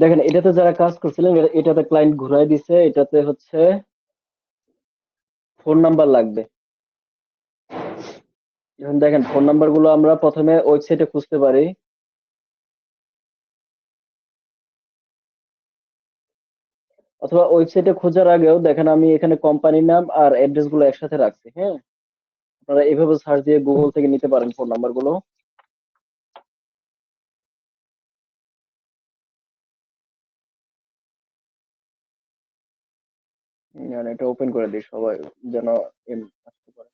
দেখেন এটাতে যারা কাজ করছিলেন এটাতে ক্লায়েন্ট ঘুরাই দিছে, এটাতে হচ্ছে ফোন নাম্বার লাগবে। এখন দেখেন ফোন নাম্বার গুলো আমরা প্রথমে ওয়েবসাইটে খুঁজতে পারি, অথবা ওয়েবসাইটে খোঁজার আগেও দেখেন আমি এখানে কোম্পানির নাম আর অ্যাড্রেস গুলো একসাথে রাখছি। হ্যাঁ, আপনারা এভাবে সার্চ দিয়ে গুগল থেকে নিতে পারেন ফোন নাম্বার গুলো। মানে এটা ওপেন করে দিই সবাই যেন আসতে পারে।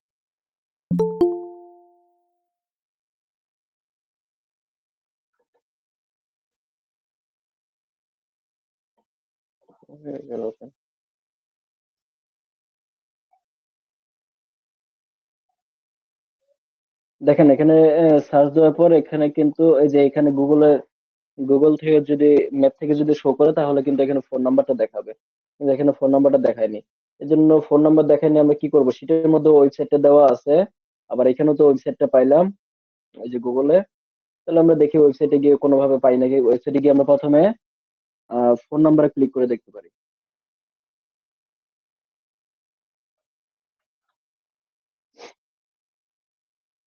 হয়ে গেল open। দেখেন এখানে সার্চ দেওয়ার পর এখানে কিন্তু এই যে এখানে গুগল থেকে যদি ম্যাপ থেকে যদি শো করে তাহলে কিন্তু এখানে ফোন নাম্বারটা দেখাবে, কিন্তু এখানে ফোন নাম্বারটা দেখায়নি। এই জন্য ফোন নাম্বার দেখায়নি, আমরা কি করবো, শীটের মধ্যে ওয়েবসাইটটা দেওয়া আছে, আবার এখানেও তো ওয়েবসাইটটা পাইলাম এই যে গুগলে। তাহলে আমরা দেখি ওয়েবসাইটে গিয়ে কোনোভাবে পাই নাকি। ওয়েবসাইটে গিয়ে আমরা প্রথমে ফোন নাম্বারে ক্লিক করে দেখতে পারি,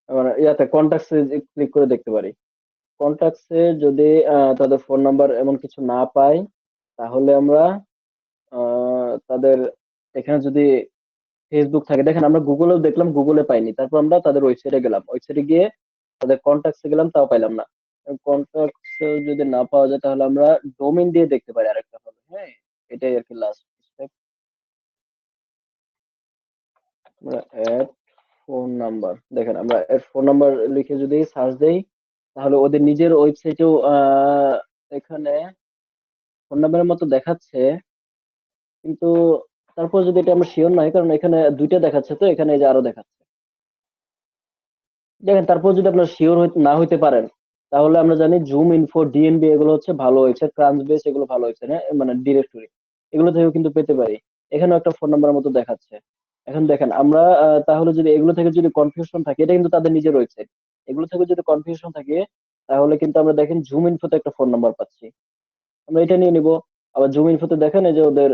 আবার ইয়াতে কন্টাক্টসে ক্লিক করে দেখতে পারি। কন্টাক্টসে যদি তাদের ফোন নাম্বার এমন কিছু না পাই, তাহলে আমরা তাদের এখানে যদি ফেসবুক থাকে, দেখেন আমরা গুগলেও দেখলাম, গুগলে পাইনি, তারপর আমরা তাদের ওয়েবসাইটে গেলাম, ওয়েবসাইটে গিয়ে তাদের কন্টাক্টসে গেলাম, তাও পাইলাম না। কন্টাক্টসে যদি না পাওয়া যায় তাহলে আমরা ডোমেইন দিয়ে দেখতে পারি আরেকটা হবে। হ্যাঁ, এটাই আর কি লাস্ট স্টেপ। আমরা অ্যাড ফোন নাম্বার, দেখেন আমরা অ্যাড ফোন নাম্বার লিখে যদি সার্চ দেই তাহলে ওদের নিজের ওয়েবসাইটেও এখানে ফোন নাম্বারের মতো দেখাচ্ছে, কিন্তু তারপর যদি এটা আমরা শিওর নাই, কারণ এখানে দুইটা দেখাচ্ছে, তো এখানে এই যে আরো দেখাচ্ছে। দেখেন তারপর যদি আপনার শিওর না হইতে পারেন, তাহলে আমরা জানি জুম ইনফো, ডিএনবি এগুলো হচ্ছে ভালো ওয়েবসাইট, ক্রাঞ্চবেস এগুলো ভালো ওয়েবসাইট, হ্যাঁ মানে ডিরেক্টরি এগুলো থেকেও কিন্তু পেতে পারি। এখানেও একটা ফোন নাম্বার মতো দেখাচ্ছে। এখন দেখেন আমরা তাহলে যদি এগুলো থেকে যদি কনফিউশন থাকে, এটা কিন্তু তাদের নিজের ওয়েবসাইট, এগুলো থেকে যদি কনফিউশন থাকে তাহলে কিন্তু আমরা দেখেন জুম ইনফোতে একটা ফোন নাম্বার পাচ্ছি, আমরা এটা নিয়ে নিব। আবার জুম ইনফোতে দেখেন এই যে ওদের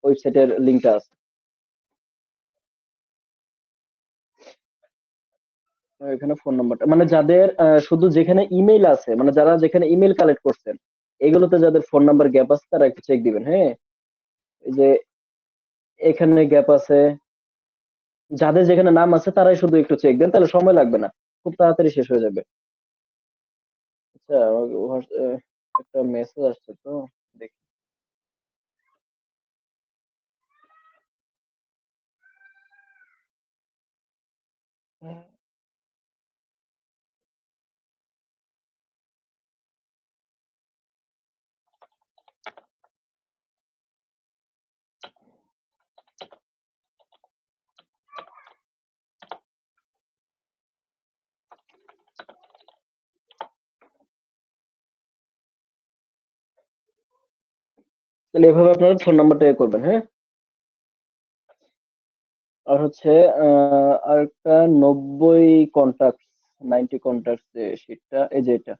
ওয়েবসাইটের লিঙ্কটা আছে। এখানে ফোন নাম্বারটা মানে যাদের শুধু যেখানে ইমেইল আছে, মানে যারা যেখানে ইমেইল কালেক্ট করছেন, এগুলোতে যাদের ফোন নাম্বার গ্যাপ আছে তারা একটু চেক দিবেন। হ্যাঁ, এই যে এখানে গ্যাপ আছে, যাদের যেখানে নাম আছে তারাই শুধু একটু চেক দেন, তাহলে সময় লাগবে না, খুব তাড়াতাড়ি শেষ হয়ে যাবে। আচ্ছা, আমাকে একটা মেসেজ আসছে তো, দেখি। তাহলে এভাবে আপনারা ফোন নাম্বারটা করবেন। হ্যাঁ, আর হচ্ছে আরেকটা 90 কন্টাক্ট, 90 কন্টাক্ট যে শীটটা, এই যে এটা,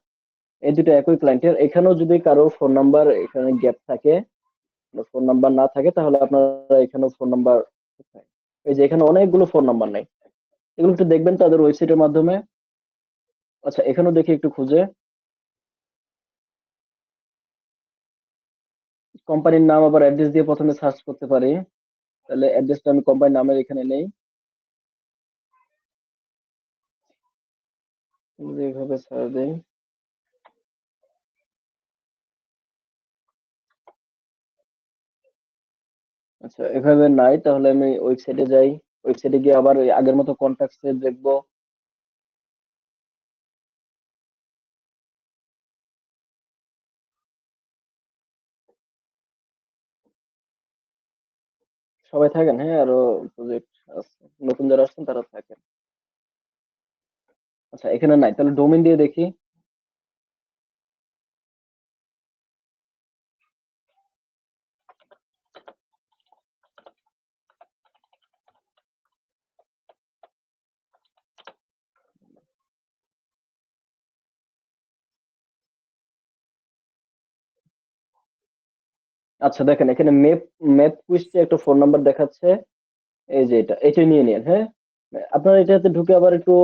এই দুটো একই ক্লায়েন্টের, এখানেও যদি কারো ফোন নাম্বার এখানে গ্যাপ থাকে, ফোন নাম্বার না থাকে, তাহলে আপনারা এখানে ফোন নাম্বার, এই যে এখানে অনেকগুলো ফোন নাম্বার নাই, এগুলো একটু দেখবেন তাদের ওয়েবসাইটের মাধ্যমে। আচ্ছা, এখানেও দেখি একটু খুঁজে, কোম্পানির নাম আবার অ্যাড্রেস দিয়ে প্রথমে সার্চ করতে পারি। তাহলে অ্যাড্রেসটা আমি কোম্পানির নামের এখানে নেই, এইভাবে সার্চ দিই। আচ্ছা, এভাবে নাই, তাহলে আমি ওয়েবসাইটে যাই, ওয়েবসাইটে গিয়ে আবার ওই আগের মতো কন্ট্যাক্টস দেখবো। সবাই থাকেন, হ্যাঁ, আরো প্রজেক্ট আছে, নতুন যারা আসছেন তারা থাকেন। আচ্ছা, এখানে নাই, তাহলে ডোমেইন দিয়ে দেখি। আচ্ছা দেখেন এখানে ম্যাপ কুইস্টে একটা ফোন নাম্বার দেখাচ্ছে। এই যে এটা নিয়ে নিন, হ্যাঁ। আপনারা এটাতে ঢুকে আবার একটু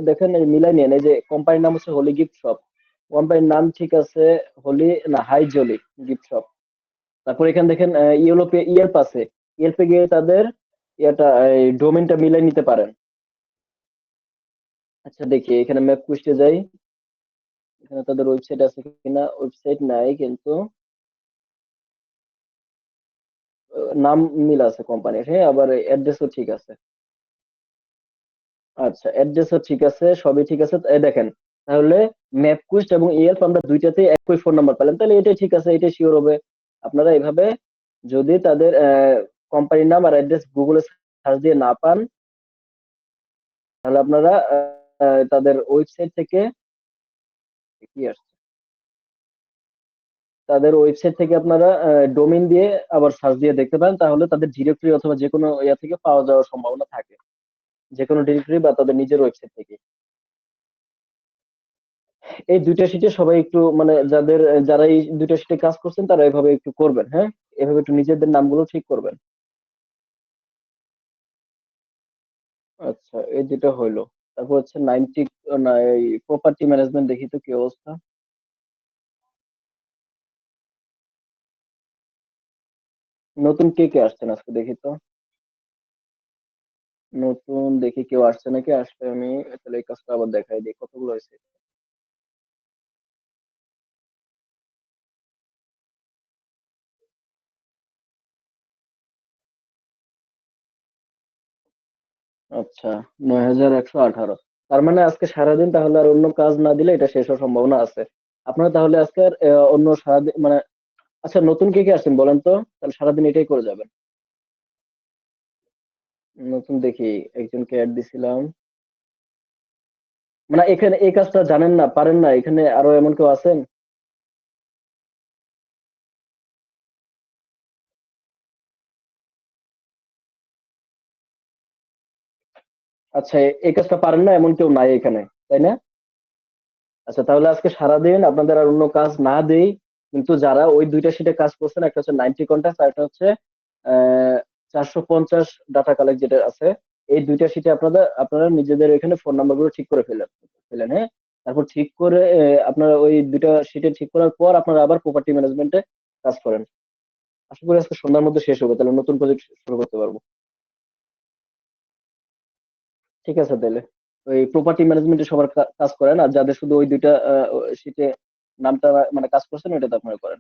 দেখেন, এই মিলাই নিন। এই যে কোম্পানির নাম হচ্ছে হোলি গিফট শপ। কোম্পানির নাম ঠিক আছে, হোলি না হাই জলি গিফট শপ। তারপর এখানে দেখেন ইয়েলোপে ইয়েলপ আছে। ইয়েলপে গিয়ে তাদের এটা এই ডোমেনটা মিলাই নিতে পারেন। আচ্ছা দেখি এখানে ম্যাপ কুইস্টে যাই। এখানে তাদের ওয়েবসাইট আছে কিনা, ওয়েবসাইট নাই কিন্তু নাম মিল আছে কোম্পানির, হ্যাঁ, আবার অ্যাড্রেসও ঠিক আছে। আচ্ছা অ্যাড্রেসও ঠিক আছে, সবই ঠিক আছে। এই দেখেন তাহলে ম্যাপকুইস্ট এবং ইয়েলপ আমরা দুইটাতেই একই ফোন নাম্বার পেলাম, তাহলে এটাই ঠিক আছে, এটাই শিওর হবে। আপনারা এভাবে যদি তাদের কোম্পানির নাম আর অ্যাড্রেস গুগলে সার্চ দিয়ে না পান, তাহলে আপনারা তাদের ওয়েবসাইট থেকে কি আসছে, তাদের ওয়েবসাইট থেকে আপনারা ডোমেইন দিয়ে আবার সার্চ দিয়ে দেখতে পারেন, তাহলে তাদের ডিরেক্টরি অথবা যে কোনো ইয়া থেকে পাওয়া যাওয়ার সম্ভাবনা থাকে, যে কোনো ডিরেক্টরি বা তাদের নিজের ওয়েবসাইট থেকে। এই দুইটা শিটে সবাই একটু মানে যারা এই দুইটা শিটে কাজ করছেন তারা এভাবে একটু করবেন, হ্যাঁ। এভাবে একটু নিজেদের নামগুলো ঠিক করবেন। আচ্ছা এই দুটো হইলো। তারপর হচ্ছে 90, না এই প্রপার্টি ম্যানেজমেন্ট দেখি তো কি অবস্থা। নতুন কে কে আসছেন আজকে দেখি তো। নতুন দেখি কেউ আসছে নাকি, আসলে আমি তাহলে এই কাজটা আবার দেখাই দিই কতগুলো হয়েছে। আচ্ছা 9118। তার মানে আজকে সারাদিন তাহলে আর অন্য কাজ না দিলে এটা শেষ হওয়ার সম্ভাবনা আছে। আপনারা তাহলে আজকে আর অন্য সারাদিন মানে, আচ্ছা নতুন কে কে আসছেন বলেন তো, তাহলে সারাদিন এটাই করে যাবেন। নতুন দেখি একজনকে অ্যাড দিছিলাম। মানে এখানে এই কাজটা জানেন না, পারেন না, এখানে আরো এমন কেউ আছেন? আচ্ছা এই কাজটা পারেন না এমন কেউ নাই এখানে, তাই না? আচ্ছা তাহলে আজকে সারাদিন আপনাদের আর অন্য কাজ না দেই, কিন্তু যারা ওই দুইটা শিটে কাজ করছেন, একটা হচ্ছে 90 কন্টাক্ট আর একটা হচ্ছে 450 ডাটা কালেক্ট যেটা আছে, এই দুইটা শিটে আপনারা নিজেদের এখানে ফোন নাম্বার গুলো ঠিক করে ফেলেন, হ্যাঁ। তারপর ঠিক করে আপনারা ওই দুইটা শিটে ঠিক করার পর আপনারা আবার প্রপার্টি ম্যানেজমেন্টে কাজ করেন। আশা করি আজকে সন্ধ্যার মধ্যে শেষ হবে, তাহলে নতুন প্রজেক্ট শুরু করতে পারবো। ঠিক আছে তাহলে ওই প্রপার্টি ম্যানেজমেন্টে সবার কাজ করেন, আর যাদের শুধু ওই দুইটা শিটে নামটা মানে কাজ করছেন ওইটাতে আপনারা করেন।